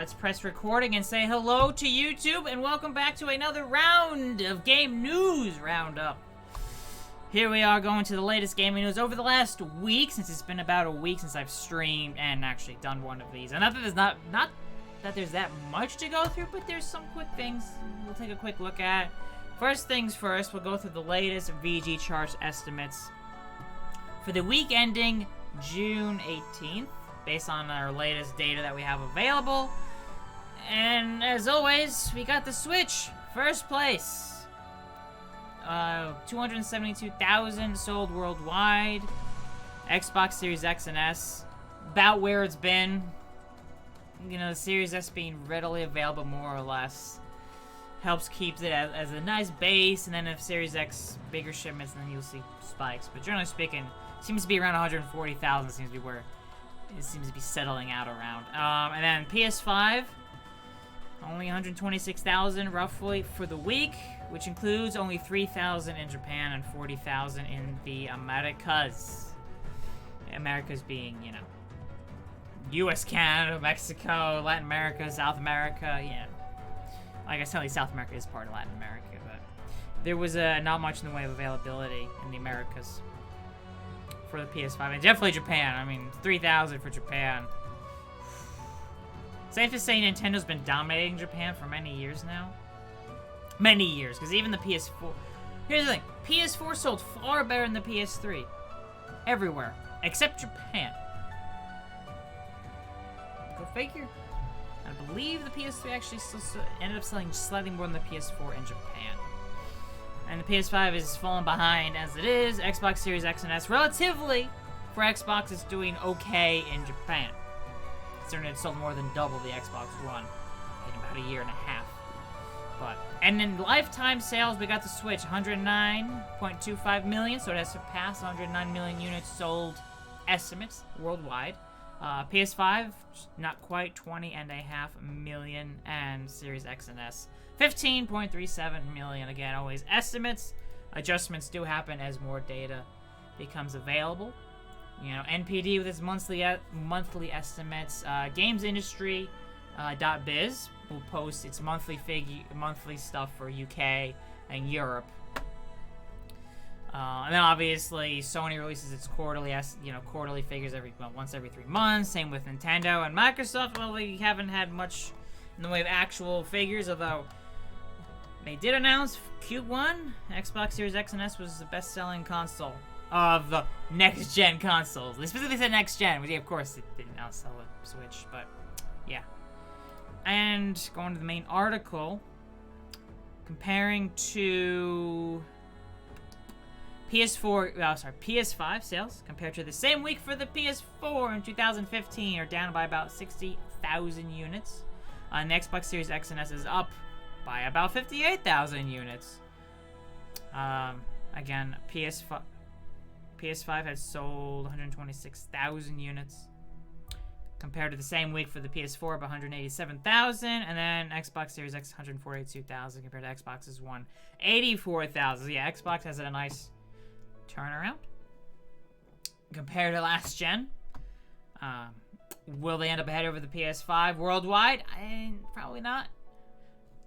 Let's press recording and say hello to YouTube, and welcome back to another round of Game News Roundup. Here we are going to the latest gaming news over the last week, since it's been about a week since I've streamed and actually done one of these. And not that there's not that there's that much to go through, but there's some quick things we'll take a quick look at. First things first, we'll go through the latest VGChartz estimates for the week ending June 18th, based on our latest data that we have available. And as always, we got the Switch, first place. 272,000 sold worldwide. Xbox Series X and S, about where it's been. You know, the Series S being readily available more or less helps keep it as a nice base, and then if Series X bigger shipments, then you'll see spikes. But generally speaking, it seems to be around 140,000 seems to be where it seems to be settling out around. And then PS5, only 126,000 roughly for the week, which includes only 3,000 in Japan and 40,000 in the Americas. Americas being, you know, US, Canada, Mexico, Latin America, South America, yeah. Like I said, South America is part of Latin America, but there was not much in the way of availability in the Americas for the PS5, and definitely Japan. I mean, 3,000 for Japan. Safe to say Nintendo's been dominating Japan for many years now. Many years, because even the PS4... Here's the thing. PS4 sold far better than the PS3. Everywhere. Except Japan. Go figure. I believe the PS3 actually still ended up selling slightly more than the PS4 in Japan. And the PS5 is falling behind as it is. Xbox Series X and S, relatively, for Xbox, is doing okay in Japan. Considering it sold more than double the Xbox One in about a year and a half. And in lifetime sales, we got the Switch, 109.25 million, so it has surpassed 109 million units sold estimates worldwide. PS5, not quite 20.5 million, and Series X and S, 15.37 million. Again, always estimates. Adjustments do happen as more data becomes available. You know, NPD with its monthly estimates. Games Industry .biz will post its monthly stuff for UK and Europe. And then obviously Sony releases its quarterly figures once every 3 months. Same with Nintendo and Microsoft. Well, we haven't had much in the way of actual figures, although they did announce Q1 Xbox Series X and S was the best-selling console of the next-gen consoles. They specifically said next-gen, which of course it didn't outsell the Switch, but yeah. And going to the main article, comparing to PS5 sales compared to the same week for the PS4 in 2015 are down by about 60,000 units. And the Xbox Series X and S is up by about 58,000 units. Again, PS5 has sold 126,000 units compared to the same week for the PS4 of 187,000, and then Xbox Series X 142,000 compared to Xbox's 184,000. So yeah, Xbox has a nice turnaround compared to last gen. Will they end up ahead over the PS5 worldwide? Probably not.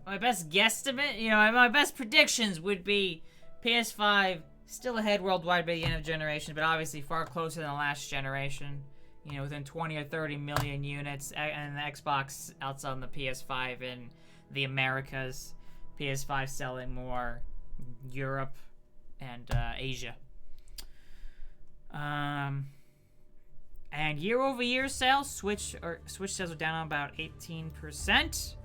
My best guesstimate, my best predictions would be PS5 still ahead worldwide by the end of the generation, but obviously far closer than the last generation. Within 20 or 30 million units, and the Xbox outselling the PS5 in the Americas. PS5 selling more Europe and Asia. And year-over-year sales, Switch sales are down about 18%,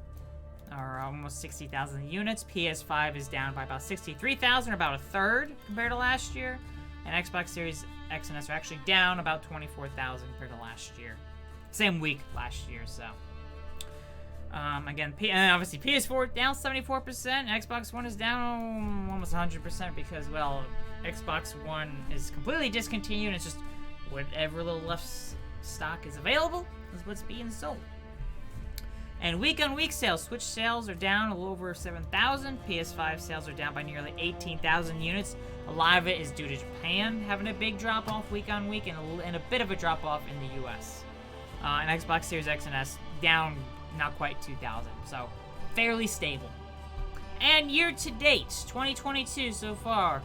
or almost 60,000 units. PS5 is down by about 63,000, or about a third compared to last year. And Xbox Series X and S are actually down about 24,000 compared to last year. Same week last year, so. Again, and obviously PS4 down 74%. Xbox One is down almost 100% because, well, Xbox One is completely discontinued. It's just whatever little left stock is available is what's being sold. And week-on-week sales, Switch sales are down a little over 7,000. PS5 sales are down by nearly 18,000 units. A lot of it is due to Japan having a big drop-off week-on-week and a bit of a drop-off in the US. And Xbox Series X and S down not quite 2,000. So fairly stable. And year to date, 2022 so far,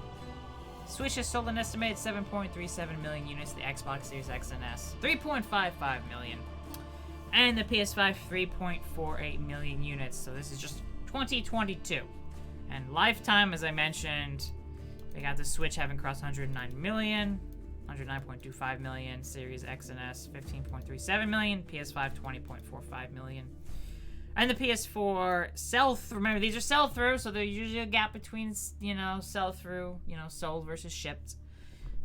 Switch has sold an estimated 7.37 million units, the Xbox Series X and S 3.55 million, and the PS5 3.48 million units. So this is just 2022. And lifetime, as I mentioned, we got the Switch having crossed 109 million, 109.25 million, Series X and S 15.37 million, PS5 20.45 million. And the PS4 sell-through, remember, these are sell-through, so there's usually a gap between, sell-through, sold versus shipped.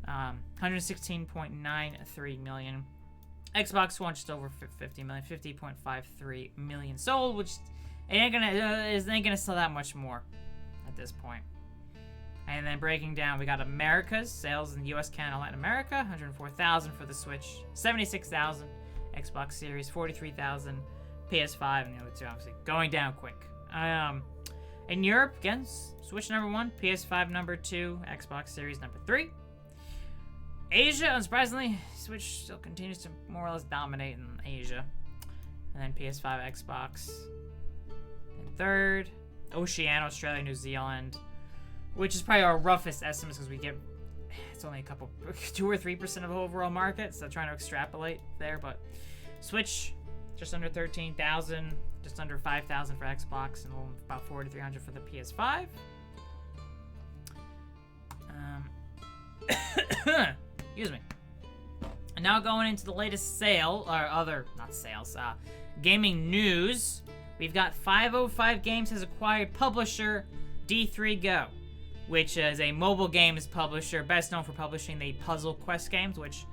116.93 million. Xbox One just over 50 million, 50.53 million sold, which ain't gonna sell that much more at this point. And then breaking down, we got America's sales in US, Canada, Latin America, 104,000 for the Switch, 76,000 Xbox Series, 43,000 PS5, and the other two obviously going down quick. In Europe, again, Switch number 1, PS5 number 2, Xbox Series number 3. Asia, unsurprisingly, Switch still continues to more or less dominate in Asia. And then PS5, Xbox in third. Oceania, Australia, New Zealand, which is probably our roughest estimates because it's only 2 or 3% of the overall market, so trying to extrapolate there. But Switch, just under 13,000, just under 5,000 for Xbox, and about 4,300 for the PS5. Excuse me. And now going into the latest gaming news. We've got 505 Games has acquired publisher D3Go, which is a mobile games publisher best known for publishing the Puzzle Quest games, which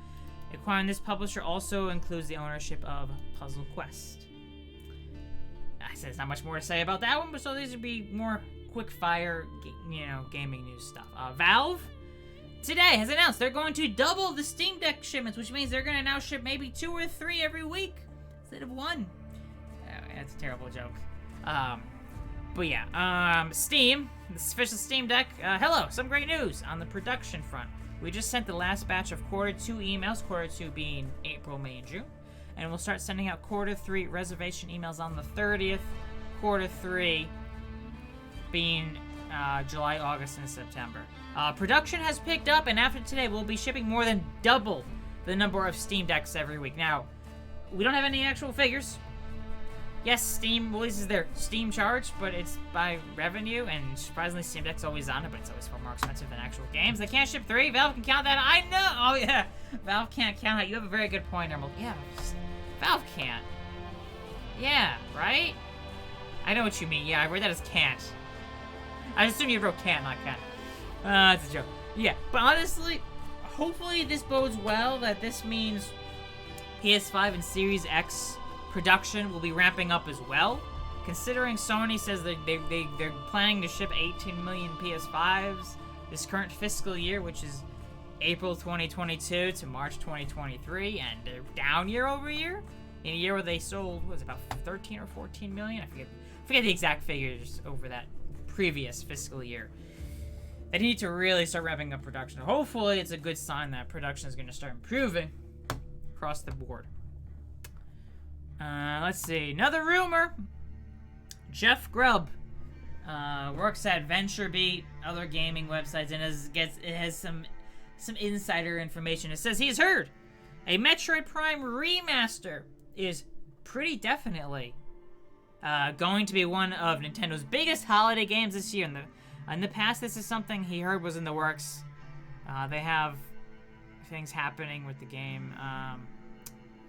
acquiring this publisher also includes the ownership of Puzzle Quest. I said there's not much more to say about that one, but so these would be more quick-fire, gaming news stuff. Valve today has announced they're going to double the Steam Deck shipments, which means they're going to now ship maybe 2 or 3 every week instead of 1. That's a terrible joke. But yeah, Steam, this official Steam Deck. Hello, some great news on the production front. We just sent the last batch of Q2 emails, Q2 being April, May, and June. And we'll start sending out Q3 reservation emails on the 30th, Q3 being July, August, and September. Production has picked up, and after today, we'll be shipping more than double the number of Steam Decks every week. Now, we don't have any actual figures. Yes, Steam releases their Steam charge, but it's by revenue, and surprisingly, Steam Deck's always on it, but it's always far more expensive than actual games. They can't ship 3. Valve can count that. I know. Oh yeah, Valve can't count it. You have a very good point, Emerald. Yeah, Valve can't. Yeah, right? I know what you mean. Yeah, I read that as can't. I assume you wrote can't, not can't. That's a joke. Yeah, but honestly, hopefully this bodes well, that this means PS5 and Series X production will be ramping up as well. Considering Sony says they're planning to ship 18 million PS5s this current fiscal year, which is April 2022 to March 2023, and they're down year over year. In a year where they sold, about 13 or 14 million? I forget the exact figures over that previous fiscal year. They need to really start ramping up production. Hopefully, it's a good sign that production is going to start improving across the board. Let's see. Another rumor. Jeff Grubb works at VentureBeat, other gaming websites, and it has some insider information. It says he's heard a Metroid Prime remaster is pretty definitely going to be one of Nintendo's biggest holiday games this year. In the past, this is something he heard was in the works. They have things happening with the game.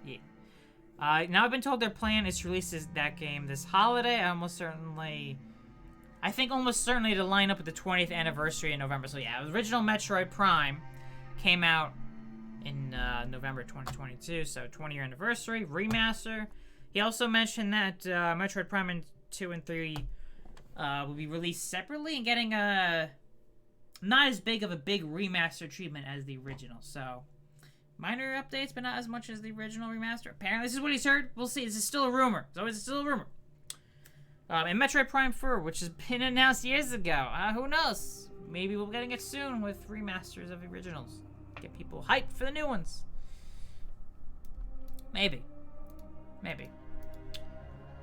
Yeah. Now I've been told their plan is to release that game this holiday. Almost certainly to line up with the 20th anniversary in November. So yeah, the original Metroid Prime came out in November 2022, so 20-year anniversary, remaster. He also mentioned that Metroid Prime 2 and 3 will be released separately and getting not as big of a big remaster treatment as the original. So minor updates, but not as much as the original remaster. Apparently, this is what he's heard. We'll see. This is still a rumor. It's always still a rumor. And Metroid Prime 4, which has been announced years ago. Who knows? Maybe we'll be getting it soon with remasters of the originals. Get people hyped for the new ones. Maybe.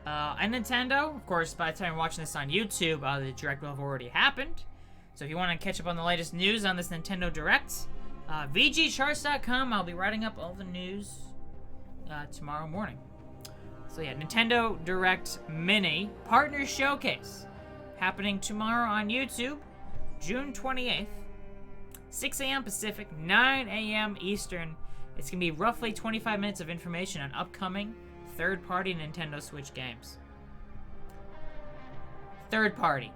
And Nintendo, of course, by the time you're watching this on YouTube, the Direct will have already happened. So if you want to catch up on the latest news on this Nintendo Direct, VGChartz.com, I'll be writing up all the news tomorrow morning. So yeah, Nintendo Direct Mini Partner Showcase happening tomorrow on YouTube, June 28th, 6 a.m. Pacific, 9 a.m. Eastern. It's going to be roughly 25 minutes of information on upcoming third-party Nintendo Switch games. Third-party.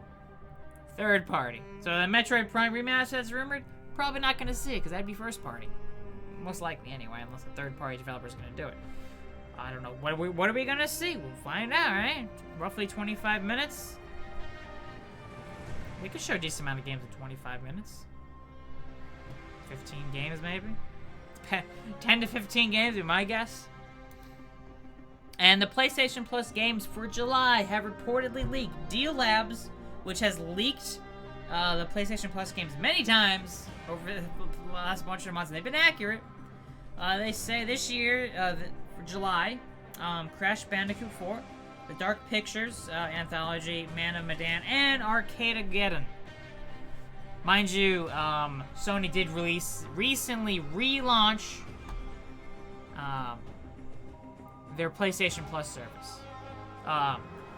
So the Metroid Prime remaster that's rumored, probably not going to see it, because that'd be first-party. Most likely, anyway, unless a third-party developer's going to do it. I don't know. What are we going to see? We'll find out, right? Roughly 25 minutes. We could show a decent amount of games in 25 minutes. 15 games, maybe? 10 to 15 games, be my guess. And the PlayStation Plus games for July have reportedly leaked. Deal Labs, which has leaked the PlayStation Plus games many times over the last bunch of months, and they've been accurate. They say this year, for July, Crash Bandicoot 4, The Dark Pictures Anthology, Man of Medan, and Arcadegeddon. Mind you, Sony did recently relaunch their PlayStation Plus service.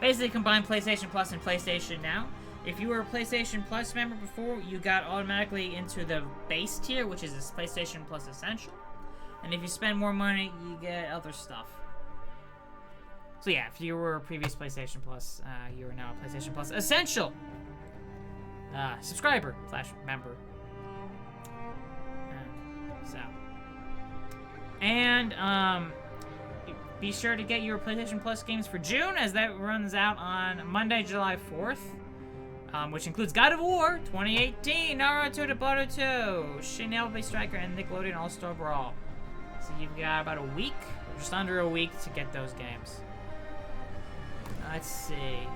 Basically combine PlayStation Plus and PlayStation Now. If you were a PlayStation Plus member before, you got automatically into the base tier, which is this PlayStation Plus Essential. And if you spend more money, you get other stuff. So yeah, if you were a previous PlayStation Plus, you are now a PlayStation Plus Essential subscriber / member. Be sure to get your PlayStation Plus games for June, as that runs out on Monday, July 4th, which includes God of War 2018, Naruto to Boruto, Shin Megami Striker, and Nickelodeon All-Star Brawl. So you've got about a week, or just under a week, to get those games. Let's see.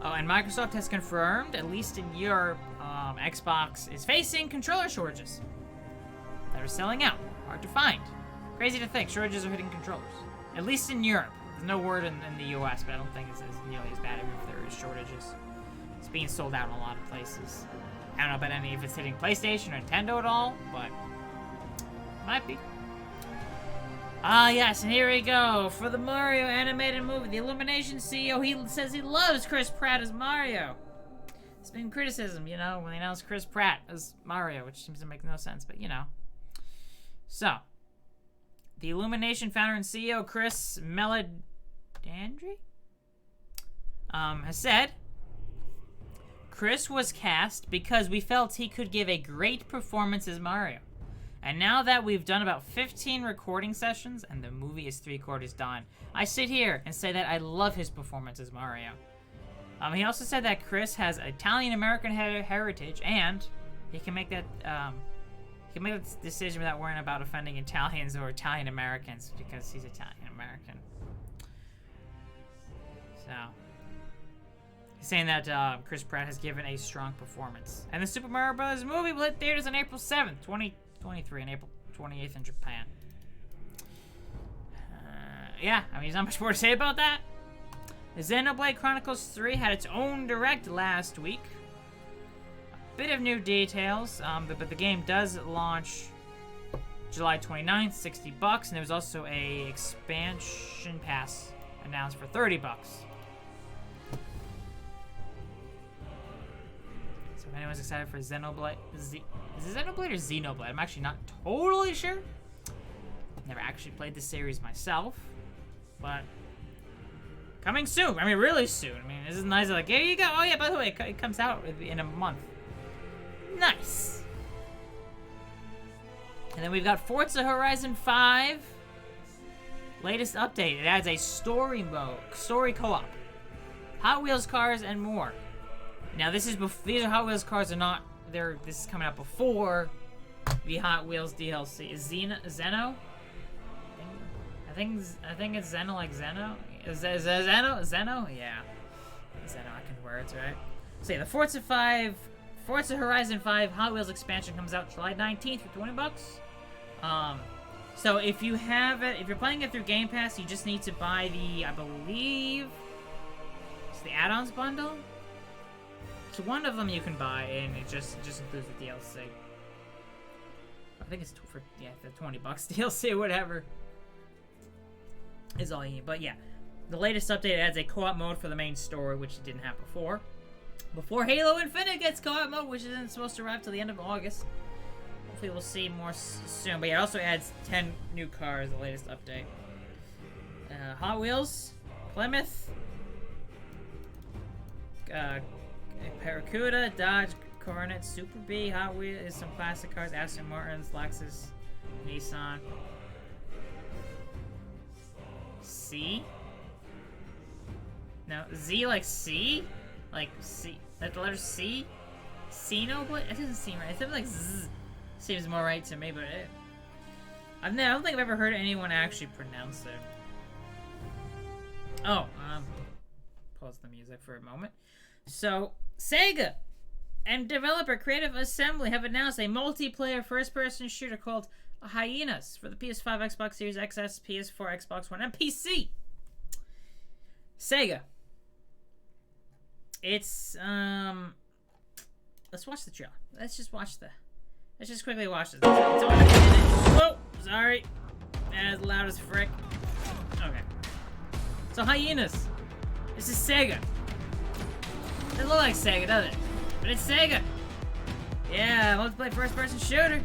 Oh, and Microsoft has confirmed, at least in Europe, Xbox is facing controller shortages that are selling out. Hard to find. Crazy to think, shortages are hitting controllers. At least in Europe. There's no word in the US, but I don't think it's nearly as bad if there is shortages. It's being sold out in a lot of places. I don't know about if it's hitting PlayStation or Nintendo at all, but might be. Yes, and here we go. For the Mario animated movie, the Illumination CEO, he says he loves Chris Pratt as Mario. It's been criticism, when they announced Chris Pratt as Mario, which seems to make no sense, but So, the Illumination founder and CEO, Chris Meledandri, has said, Chris was cast because we felt he could give a great performance as Mario. And now that we've done about 15 recording sessions and the movie is 3/4 done, I sit here and say that I love his performance as Mario. He also said that Chris has Italian-American heritage, and he can make that decision without worrying about offending Italians or Italian-Americans, because he's Italian-American. So, he's saying that Chris Pratt has given a strong performance. And the Super Mario Bros. Movie will hit theaters on April 7th, 2023, and April 28th in Japan. There's not much more to say about that. Xenoblade Chronicles 3 had its own direct last week. A bit of new details, but the game does launch July 29th, $60, and there was also a expansion pass announced for $30. So if anyone's excited for Xenoblade, is it Xenoblade or Xenoblade? I'm actually not totally sure. Never actually played the series myself, but coming soon. Really soon. This is nice. Like, here you go. Oh yeah, by the way, it comes out in a month. Nice. And then we've got Forza Horizon 5. Latest update. It adds a story mode, story co-op, Hot Wheels cars, and more. Now these are Hot Wheels cars. This is coming out before the Hot Wheels DLC. Is Zeno? I think it's Zeno, like Zeno. Is Zeno? Zeno? Yeah. Zeno, I can words, right? So yeah, the Forza Horizon 5 Hot Wheels expansion comes out July 19th for $20. So if you're playing it through Game Pass, you just need to buy the, I believe, the add-ons bundle. So one of them you can buy, and it just includes the DLC. I think it's for the $20 DLC or whatever is all you need. But yeah, the latest update adds a co-op mode for the main story, which it didn't have before. Before Halo Infinite gets co-op mode, which isn't supposed to wrap till the end of August. Hopefully we'll see more soon. But yeah, it also adds 10 new cars, the latest update. Hot Wheels, Plymouth, Barracuda, Dodge, Coronet, Super B, Hot Wheels, some classic cars, Aston Martins, Lexus, Nissan. C? No, Z like C? Like C, like the letter C? C-no, but it doesn't seem right. It seems like Z. Seems more right to me, but I don't think I've ever heard anyone actually pronounce it. Oh, pause the music for a moment. So, Sega and developer Creative Assembly have announced a multiplayer first-person shooter called Hyenas for the PS5, Xbox Series XS, PS4, Xbox One, and PC. Sega. It's, let's watch the trailer. Let's just quickly watch this. Whoa, sorry. That's loud as frick. Okay. So, Hyenas. This is Sega. It doesn't look like Sega, does it? But it's Sega. Yeah, multiplayer first-person shooter.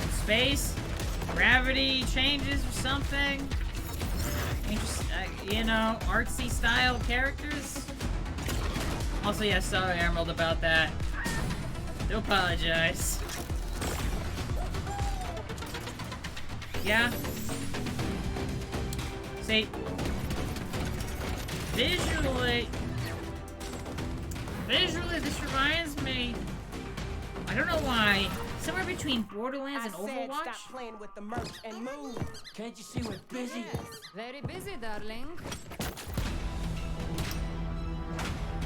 In space, gravity changes or something. You know, artsy style characters. Also, yeah, sorry, Emerald, about that. Do apologize. Yeah. See, visually, this reminds me. I don't know why. Somewhere between Borderlands and Overwatch. Stop playing with the merch and move. Can't you see we're busy? Very busy, darling.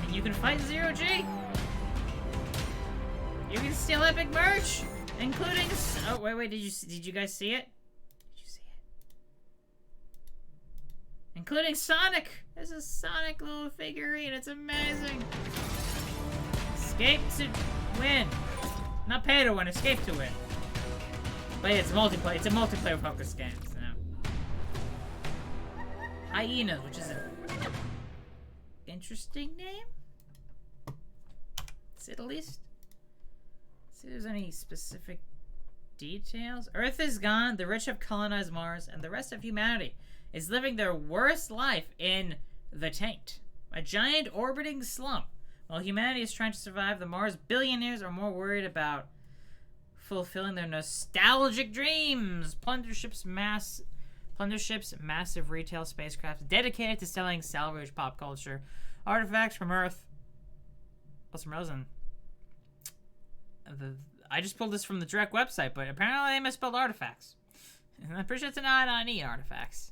And you can fight Zero G. You can steal epic merch, including. Oh wait, did you guys see it? Did you see it? Including Sonic. There's a Sonic little figurine. It's amazing. Escape to win. Not pay to win, escape to win. But yeah, it's multiplayer. It's a multiplayer focused game. So. Hyenas, which is an interesting name. Is it at least? See if there's any specific details. Earth is gone. The rich have colonized Mars, and the rest of humanity is living their worst life in the Taint, a giant orbiting slump. While humanity is trying to survive, the Mars billionaires are more worried about fulfilling their nostalgic dreams. Plunder ships, massive retail spacecraft dedicated to selling salvage pop culture artifacts from Earth. I just pulled this from the direct website, but apparently they misspelled artifacts. And I'm pretty sure it's an I-E artifacts.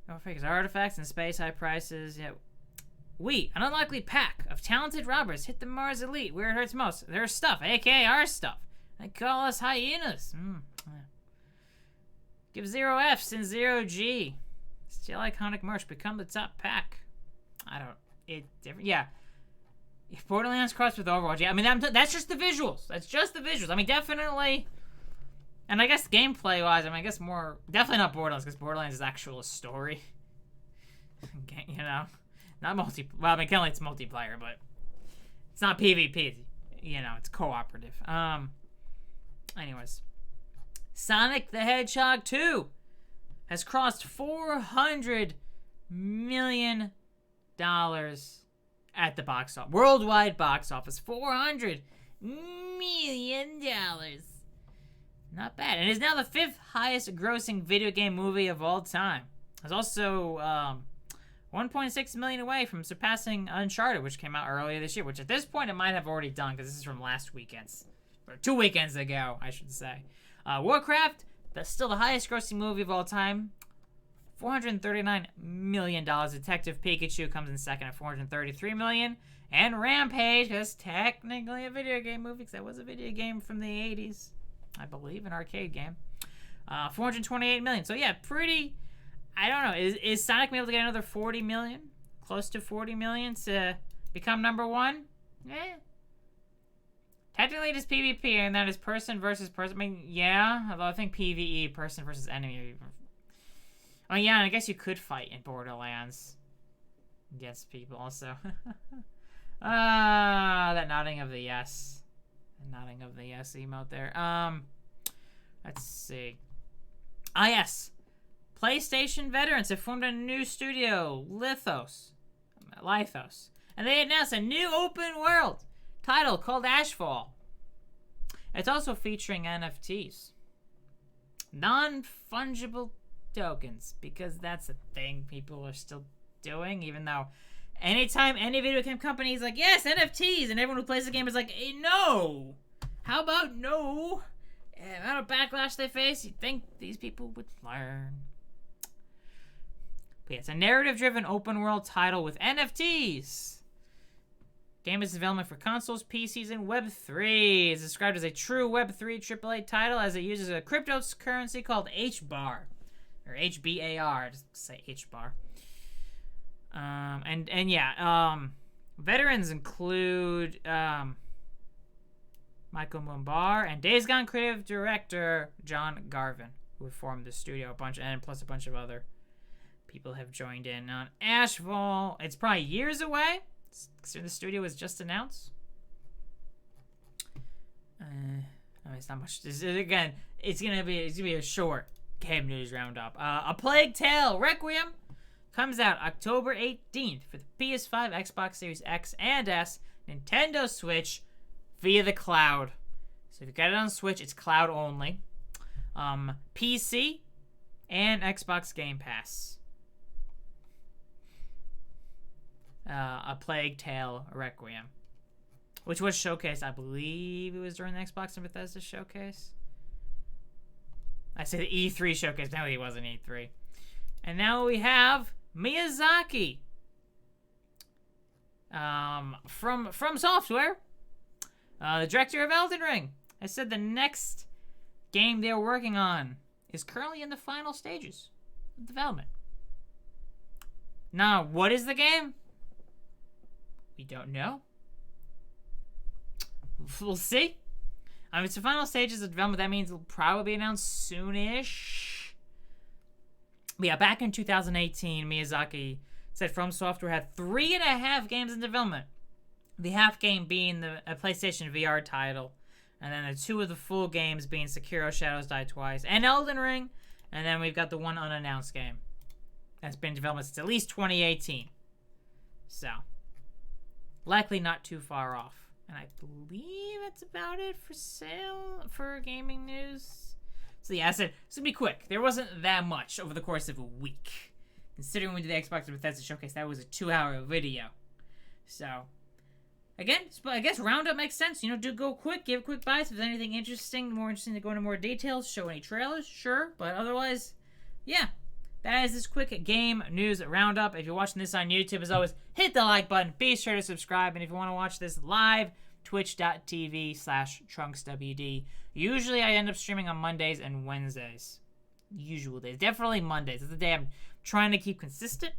Go figures. Artifacts in space, high prices. Yeah. We, an unlikely pack of talented robbers, hit the Mars elite where it hurts most. Their stuff, aka our stuff. They call us hyenas. Give 0 Fs and 0 G. Still iconic merch. Become the top pack. Yeah. Borderlands crossed with Overwatch. Yeah, I mean, that's just the visuals. That's just the visuals. I mean, definitely. And I guess gameplay-wise, I guess more. Definitely not Borderlands, because Borderlands is actual story. You know? Not well, I mean, currently it's multiplayer, but it's not PvP. You know, it's cooperative. Anyways. Sonic the Hedgehog 2 has crossed $400 million at the box office. Worldwide box office. $400 million. Not bad. And is now the 5th highest grossing video game movie of all time. It's also 1.6 million away from surpassing Uncharted, which came out earlier this year, which at this point it might have already done, because this is from last weekend's. Or 2 weekends ago, I should say. Warcraft, that's still the highest grossing movie of all time. $439 million. Detective Pikachu comes in second at $433 million. And Rampage, because technically a video game movie, because that was a video game from the 80s. I believe, an arcade game. 428 million. So yeah, pretty. I don't know. Is Sonic able to get another 40 million? Close to 40 million to become number one? Eh. Technically, it is PvP, and that is person versus person. I mean, yeah. Although I think PvE, person versus enemy. Oh yeah, and I guess you could fight in Borderlands against people also. That nodding of the yes. The nodding of the yes emote there. Let's see. Ah, yes. PlayStation veterans have formed a new studio, Lithos. And they announced a new open world title called Ashfall. It's also featuring NFTs. Non-fungible tokens, because that's a thing people are still doing, even though anytime any video game company is like, yes, NFTs, and everyone who plays the game is like, hey, no. How about no? The amount of backlash they face, you'd think these people would learn. But yeah, it's a narrative-driven open-world title with NFTs. Game is in development for consoles, PCs, and Web3. It's described as a true Web3 AAA title as it uses a cryptocurrency called HBAR. Or HBAR, just say HBAR. Veterans include Michael Mumbar and Days Gone creative director John Garvin, who formed the studio, plus a bunch of other people have joined in on Ashfall. It's probably years away, considering the studio was just announced. It's not much. Again, it's gonna be a short Game News Roundup. A Plague Tale Requiem comes out October 18th for the PS5, Xbox Series X and S, Nintendo Switch, via the cloud. So if you got it on Switch, it's cloud only. PC and Xbox Game Pass. A Plague Tale Requiem, which was showcased, I believe it was during the Xbox and Bethesda showcase. I say the E3 showcase, no, it wasn't E3. And now we have Miyazaki from Software, the director of Elden Ring, has said the next game they're working on is currently in the final stages of development. Now, what is the game? We don't know. We'll see. It's the final stages of development. That means it'll probably be announced soonish. But yeah, back in 2018, Miyazaki said From Software had 3.5 games in development. The half game being a PlayStation VR title, and then the 2 of the full games being Sekiro Shadows Die Twice and Elden Ring, and then we've got the 1 unannounced game that's been in development since at least 2018. So, likely not too far off. And I believe that's about it for gaming news. So yeah, I said it's gonna be quick. There wasn't that much over the course of a week. Considering we did the Xbox and Bethesda showcase, that was a 2-hour video. So, again, I guess Roundup makes sense. Do go quick, give quick bites. If there's anything more interesting to go into more details, show any trailers, sure. But otherwise, yeah. That is this quick Game News Roundup. If you're watching this on YouTube, as always, hit the like button. Be sure to subscribe. And if you want to watch this live, twitch.tv/TrunksWD. Usually I end up streaming on Mondays and Wednesdays. Usual days. Definitely Mondays. It's the day I'm trying to keep consistent.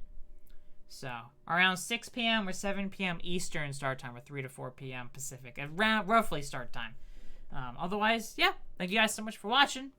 So, around 6 p.m. or 7 p.m. Eastern start time, or 3 to 4 p.m. Pacific. Around roughly start time. Otherwise, yeah. Thank you guys so much for watching.